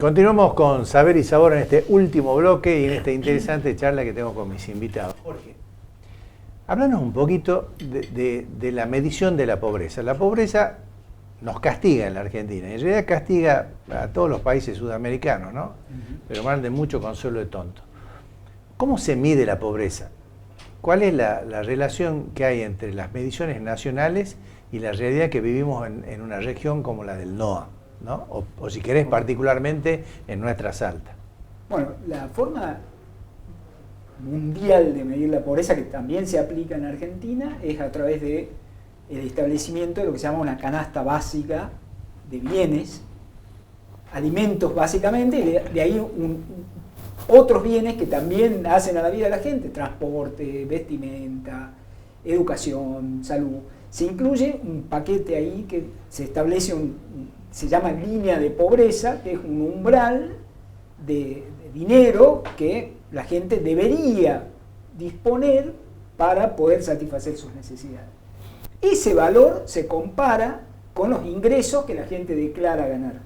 Continuamos con Saber y Sabor en este último bloque y en esta interesante charla que tengo con mis invitados. Jorge, háblanos un poquito de la medición de la pobreza. La pobreza nos castiga en la Argentina, en realidad castiga a todos los países sudamericanos, ¿no? Pero mal de mucho consuelo de tonto. ¿Cómo se mide la pobreza? ¿Cuál es la relación que hay entre las mediciones nacionales y la realidad que vivimos en una región como la del NOA, ¿no? O si querés particularmente en nuestra Salta? Bueno, la forma mundial de medir la pobreza, que también se aplica en Argentina, es a través de el establecimiento de lo que se llama una canasta básica de bienes, alimentos básicamente, y de ahí otros bienes que también hacen a la vida de la gente: transporte, vestimenta, educación, salud. Se incluye un paquete ahí que se establece, se llama línea de pobreza, que es un umbral de dinero que la gente debería disponer para poder satisfacer sus necesidades. Ese valor se compara con los ingresos que la gente declara ganar.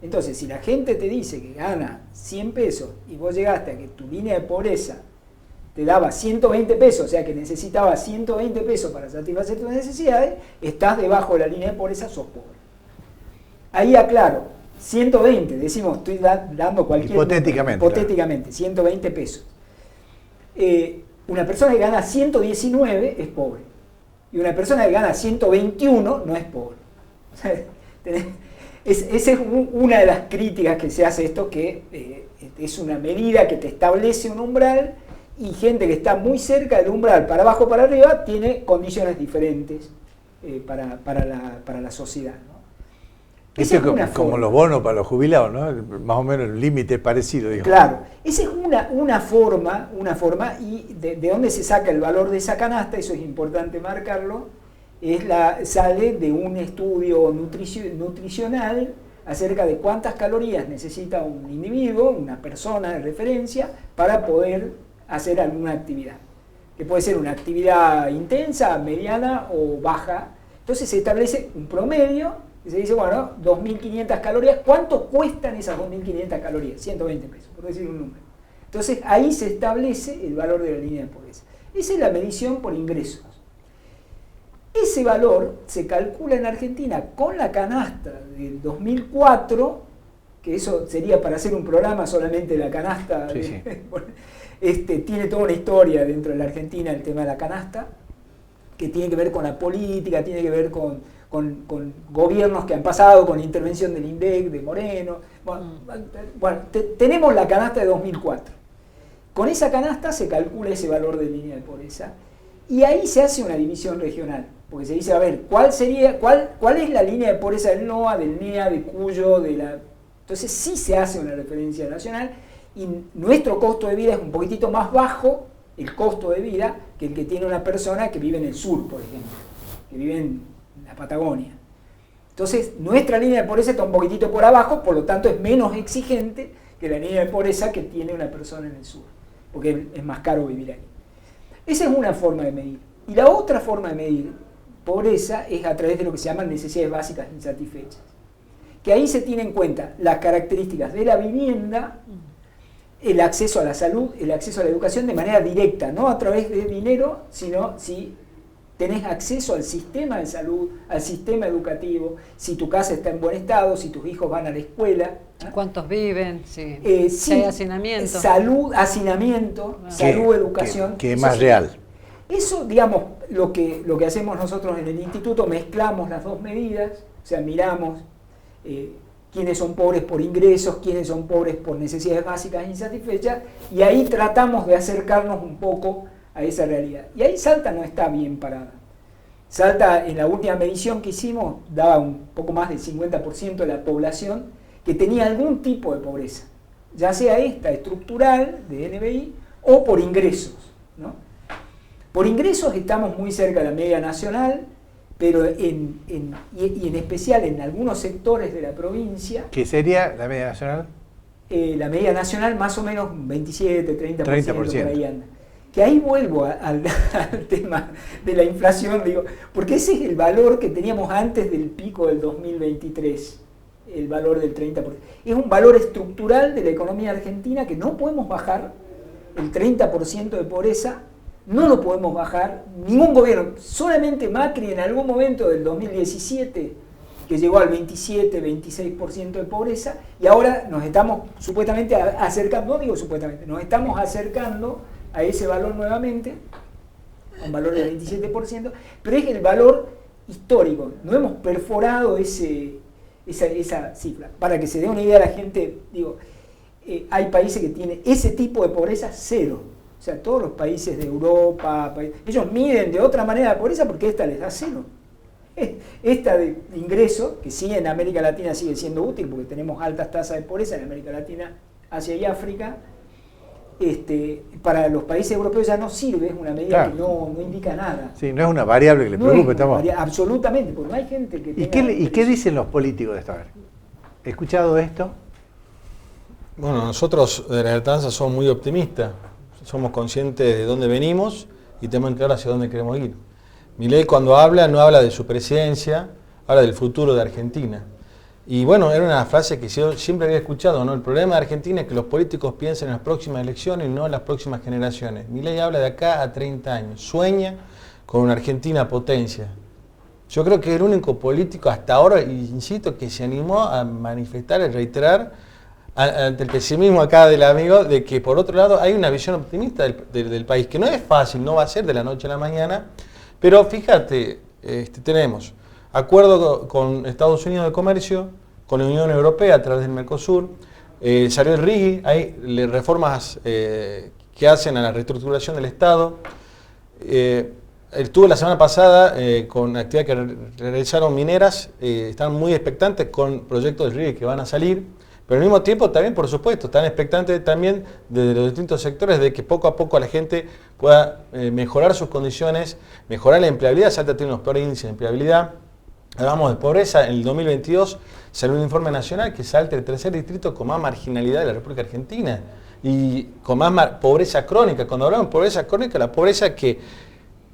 Entonces, si la gente te dice que gana 100 pesos y vos llegaste a que tu línea de pobreza te daba 120 pesos, o sea que necesitabas 120 pesos para satisfacer tus necesidades, estás debajo de la línea de pobreza, sos pobre. Ahí aclaro, 120, decimos, estoy dando cualquier... Hipotéticamente, 120 pesos. Una persona que gana 119 es pobre. Y una persona que gana 121 no es pobre. O sea, esa es una de las críticas que se hace esto, que es una medida que te establece un umbral, y gente que está muy cerca del umbral, para abajo o para arriba, tiene condiciones diferentes para la sociedad, ¿no? Esto es como los bonos para los jubilados, ¿no? Más o menos el límite es parecido, digamos. Claro, esa es una forma, y de dónde se saca el valor de esa canasta, eso es importante marcarlo, sale de un estudio nutricional acerca de cuántas calorías necesita un individuo, una persona de referencia, para poder hacer alguna actividad, que puede ser una actividad intensa, mediana o baja. Entonces se establece un promedio y se dice, bueno, 2.500 calorías, ¿cuánto cuestan esas 2.500 calorías? 120 pesos, por decir un número. Entonces ahí se establece el valor de la línea de pobreza. Esa es la medición por ingresos. Ese valor se calcula en Argentina con la canasta del 2004, que eso sería para hacer un programa solamente de la canasta. Sí, sí. Tiene toda una historia dentro de la Argentina el tema de la canasta, que tiene que ver con la política, tiene que ver con gobiernos que han pasado, con la intervención del INDEC, de Moreno. Bueno, tenemos la canasta de 2004. Con esa canasta se calcula ese valor de línea de pobreza, y ahí se hace una división regional, porque se dice, a ver, ¿cuál es la línea de pobreza del NOA, del NEA, de Cuyo, Entonces sí se hace una referencia nacional, y nuestro costo de vida es un poquitito más bajo, el costo de vida, que el que tiene una persona que vive en el sur, por ejemplo, que vive en la Patagonia. Entonces, nuestra línea de pobreza está un poquitito por abajo, por lo tanto es menos exigente que la línea de pobreza que tiene una persona en el sur, porque es más caro vivir ahí. Esa es una forma de medir. Y la otra forma de medir pobreza es a través de lo que se llaman necesidades básicas insatisfechas, que ahí se tienen en cuenta las características de la vivienda, el acceso a la salud, el acceso a la educación de manera directa, no a través de dinero, sino si tenés acceso al sistema de salud, al sistema educativo, si tu casa está en buen estado, si tus hijos van a la escuela. ¿Cuántos viven? Si hay hacinamiento. Hacinamiento, salud, educación. Que es más real. Eso, digamos, lo que hacemos nosotros en el instituto, mezclamos las dos medidas, o sea, miramos quiénes son pobres por ingresos, quiénes son pobres por necesidades básicas insatisfechas, y ahí tratamos de acercarnos un poco a esa realidad. Y ahí Salta no está bien parada. Salta, en la última medición que hicimos, daba un poco más del 50% de la población que tenía algún tipo de pobreza, ya sea esta estructural de NBI o por ingresos, ¿no? Por ingresos estamos muy cerca de la media nacional, pero en especial en algunos sectores de la provincia. ¿Qué sería la media nacional? La media nacional más o menos 27, 30%, por ahí anda. Que ahí vuelvo al tema de la inflación, digo, porque ese es el valor que teníamos antes del pico del 2023. el valor del 30%. Es un valor estructural de la economía argentina que no podemos bajar. El 30% de pobreza no lo podemos bajar, ningún gobierno, solamente Macri en algún momento del 2017, que llegó al 27-26% de pobreza, y ahora nos estamos supuestamente acercando, no digo supuestamente, nos estamos acercando a ese valor nuevamente, un valor del 27%, pero es el valor histórico, no hemos perforado esa cifra. Para que se dé una idea a la gente, digo, hay países que tienen ese tipo de pobreza cero. O sea, todos los países de Europa, ellos miden de otra manera la pobreza porque esta les da cero. Esta de ingreso, que sí en América Latina sigue siendo útil porque tenemos altas tasas de pobreza en América Latina, Asia y África, para los países europeos ya no sirve, es una medida que no indica nada. Sí, no es una variable que le preocupe. Absolutamente, porque no hay gente que tenga... ¿Y qué dicen los políticos de esta vez? ¿He escuchado esto? Bueno, nosotros de la Alteranza somos muy optimistas, somos conscientes de dónde venimos y tenemos claro hacia dónde queremos ir. Milei cuando habla, no habla de su presidencia, habla del futuro de Argentina. Y bueno, era una frase que yo siempre había escuchado, ¿no? El problema de Argentina es que los políticos piensan en las próximas elecciones y no en las próximas generaciones. Milei habla de acá a 30 años, sueña con una Argentina potencia. Yo creo que es el único político hasta ahora, y insisto, que se animó a manifestar y reiterar ante el pesimismo acá del amigo, de que por otro lado hay una visión optimista del país, que no es fácil, no va a ser de la noche a la mañana, pero fíjate, tenemos acuerdo con Estados Unidos de Comercio, con la Unión Europea a través del Mercosur, salió el RIGI, hay reformas que hacen a la reestructuración del Estado. Estuve la semana pasada con actividades que realizaron mineras, están muy expectantes con proyectos del RIGI que van a salir. Pero al mismo tiempo también, por supuesto, están expectantes también de los distintos sectores de que poco a poco la gente pueda mejorar sus condiciones, mejorar la empleabilidad. Salta tiene los peores índices de empleabilidad. Hablamos de pobreza, en el 2022 salió un informe nacional que Salta es el tercer distrito con más marginalidad de la República Argentina y con más pobreza crónica. Cuando hablamos de pobreza crónica, la pobreza que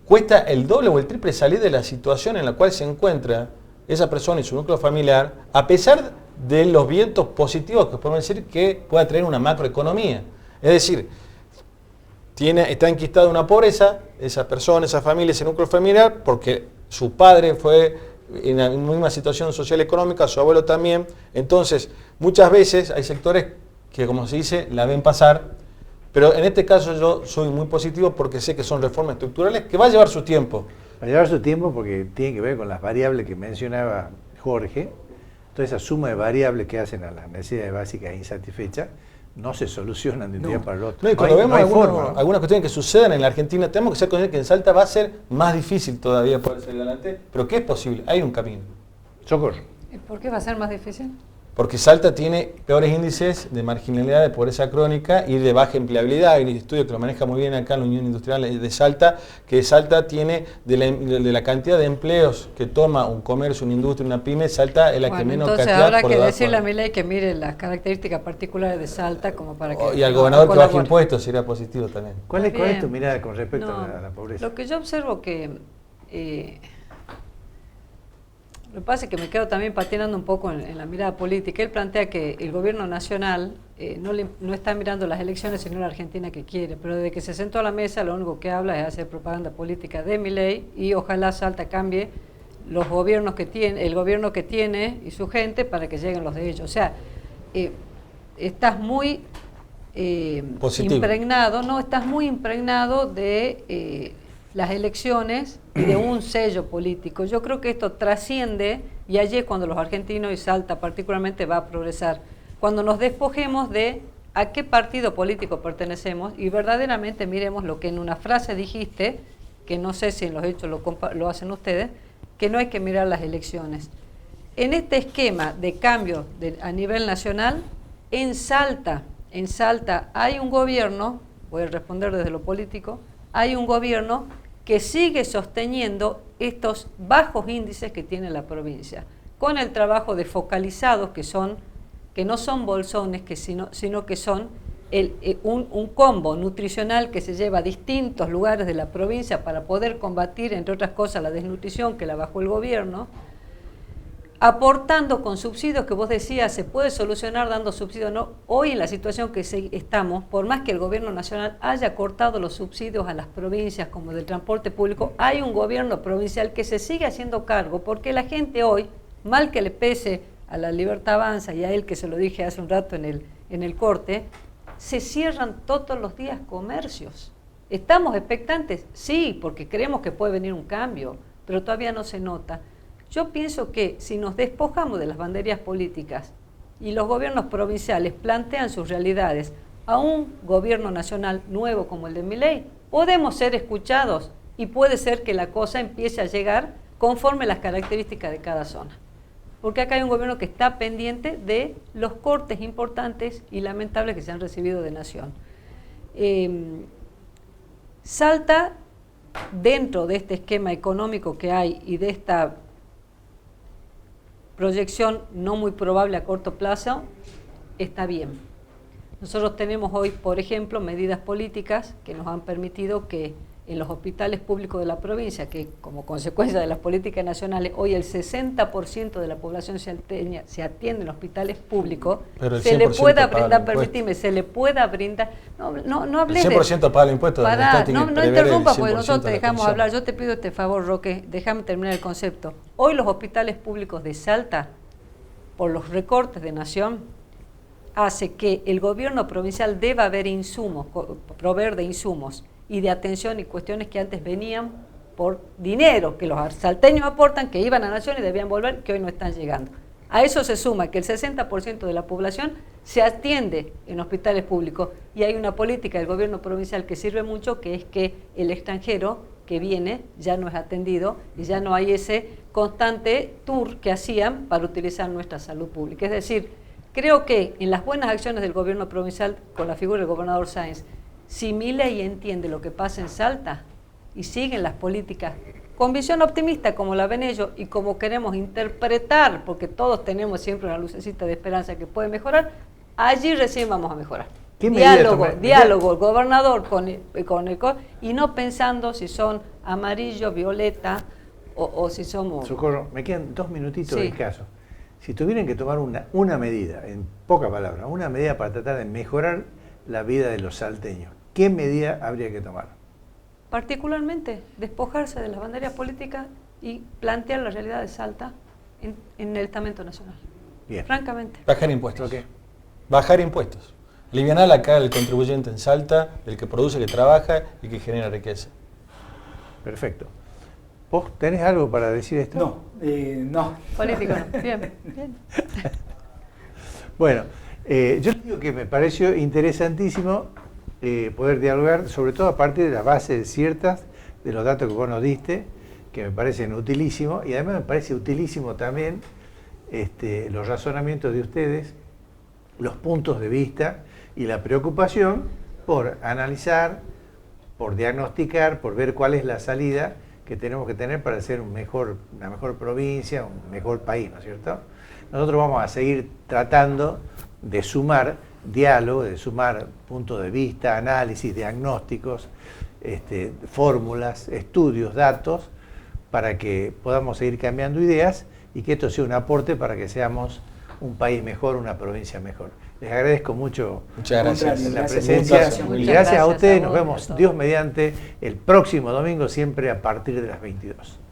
cuesta el doble o el triple salir de la situación en la cual se encuentra esa persona y su núcleo familiar, a pesar de los vientos positivos que podemos decir que pueda traer una macroeconomía. Es decir, está enquistada una pobreza, esa persona, esa familia, ese núcleo familiar, porque su padre fue en la misma situación social y económica, su abuelo también. Entonces, muchas veces hay sectores que, como se dice, la ven pasar, pero en este caso yo soy muy positivo porque sé que son reformas estructurales que va a llevar su tiempo. Va a llevar su tiempo porque tiene que ver con las variables que mencionaba Jorge. Toda esa suma de variables que hacen a las necesidades básicas insatisfechas no se solucionan de un día para el otro. No, y cuando vemos algunas cuestiones que sucedan en la Argentina, tenemos que ser conscientes que en Salta va a ser más difícil todavía poder salir adelante, pero que es posible, hay un camino. Socorro. ¿Y por qué va a ser más difícil? Porque Salta tiene peores índices de marginalidad, de pobreza crónica y de baja empleabilidad. Hay un estudio que lo maneja muy bien acá en la Unión Industrial de Salta, que Salta tiene, de la cantidad de empleos que toma un comercio, una industria, una pyme, Salta es la que menos cantidad. Entonces habrá que decirle a Milei que mire las características particulares de Salta como para que... Y al gobernador que baje impuestos sería positivo también. ¿Cuál es tu mirada con respecto a la pobreza? Lo que yo observo que... Lo que pasa es que me quedo también patinando un poco en la mirada política. Él plantea que el gobierno nacional no está mirando las elecciones sino la Argentina que quiere, pero desde que se sentó a la mesa lo único que habla es hacer propaganda política de Milei y ojalá Salta cambie los gobiernos que tiene, el gobierno que tiene y su gente para que lleguen los de ellos. O sea, estás muy impregnado de las elecciones y de un sello político. Yo creo que esto trasciende y allí es cuando los argentinos y Salta particularmente va a progresar. Cuando nos despojemos de a qué partido político pertenecemos y verdaderamente miremos lo que en una frase dijiste, que no sé si en los hechos lo hacen ustedes, que no hay que mirar las elecciones. En este esquema de cambio a nivel nacional, en Salta hay un gobierno, voy a responder desde lo político, hay un gobierno que sigue sosteniendo estos bajos índices que tiene la provincia, con el trabajo de focalizados que no son bolsones, sino que son un combo nutricional que se lleva a distintos lugares de la provincia para poder combatir, entre otras cosas, la desnutrición que la bajó el gobierno. aportando con subsidios que vos decías, se puede solucionar dando subsidios. No, hoy en la situación que estamos, por más que el gobierno nacional haya cortado los subsidios a las provincias como del transporte público, hay un gobierno provincial que se sigue haciendo cargo, porque la gente hoy, mal que le pese a la Libertad Avanza y a él, que se lo dije hace un rato en el corte, se cierran todos los días comercios. ¿Estamos expectantes? Sí, porque creemos que puede venir un cambio, pero todavía no se nota. Yo pienso que si nos despojamos de las banderías políticas y los gobiernos provinciales plantean sus realidades a un gobierno nacional nuevo como el de Milei, podemos ser escuchados y puede ser que la cosa empiece a llegar conforme las características de cada zona. Porque acá hay un gobierno que está pendiente de los cortes importantes y lamentables que se han recibido de Nación. Salta, dentro de este esquema económico que hay y de esta proyección no muy probable a corto plazo, está bien. Nosotros tenemos hoy, por ejemplo, medidas políticas que nos han permitido que en los hospitales públicos de la provincia, que como consecuencia de las políticas nacionales, hoy el 60% de la población salteña se atiende en hospitales públicos, se le pueda brindar, permitime, se le pueda brindar, no hables el 100% paga el impuesto. No interrumpa, porque nosotros te dejamos hablar. Yo te pido este favor, Roque, déjame terminar el concepto. Hoy los hospitales públicos de Salta, por los recortes de Nación, hace que el gobierno provincial deba haber insumos, proveer de insumos y de atención y cuestiones que antes venían por dinero, que los salteños aportan, que iban a Nación y debían volver, que hoy no están llegando. A eso se suma que el 60% de la población se atiende en hospitales públicos y hay una política del gobierno provincial que sirve mucho, que es que el extranjero que viene ya no es atendido y ya no hay ese constante tour que hacían para utilizar nuestra salud pública. Es decir, creo que en las buenas acciones del gobierno provincial, con la figura del gobernador Sáenz, si Milei entiende lo que pasa en Salta y siguen las políticas con visión optimista como la ven ellos y como queremos interpretar, porque todos tenemos siempre una lucecita de esperanza que puede mejorar, allí recién vamos a mejorar. Diálogo, el gobernador con el y no pensando si son amarillo, violeta o si somos... Socorro, me quedan 2 minutitos Sí. escasos. Si tuvieran que tomar una medida, en pocas palabras, una medida para tratar de mejorar la vida de los salteños, ¿qué medida habría que tomar? Particularmente, despojarse de las banderas políticas y plantear la realidad de Salta en el estamento nacional. Bien. Francamente. Bajar impuestos. ¿Qué? Bajar impuestos. Alivianar la cara del contribuyente en Salta, del que produce, que trabaja y que genera riqueza. Perfecto. ¿Vos tenés algo para decir esto? No. Político no. Bien, bien. Bueno, yo digo que me pareció interesantísimo poder dialogar, sobre todo a partir de las bases ciertas de los datos que vos nos diste, que me parecen utilísimos, y además me parece utilísimo también los razonamientos de ustedes, los puntos de vista y la preocupación por analizar, por diagnosticar, por ver cuál es la salida que tenemos que tener para ser una mejor provincia, un mejor país, ¿no es cierto? Nosotros vamos a seguir tratando de sumar diálogo, de sumar puntos de vista, análisis, diagnósticos, fórmulas, estudios, datos, para que podamos seguir cambiando ideas y que esto sea un aporte para que seamos un país mejor, una provincia mejor. Les agradezco mucho la presencia y gracias a ustedes. Nos vemos, Dios mediante, el próximo domingo, siempre a partir de las 22.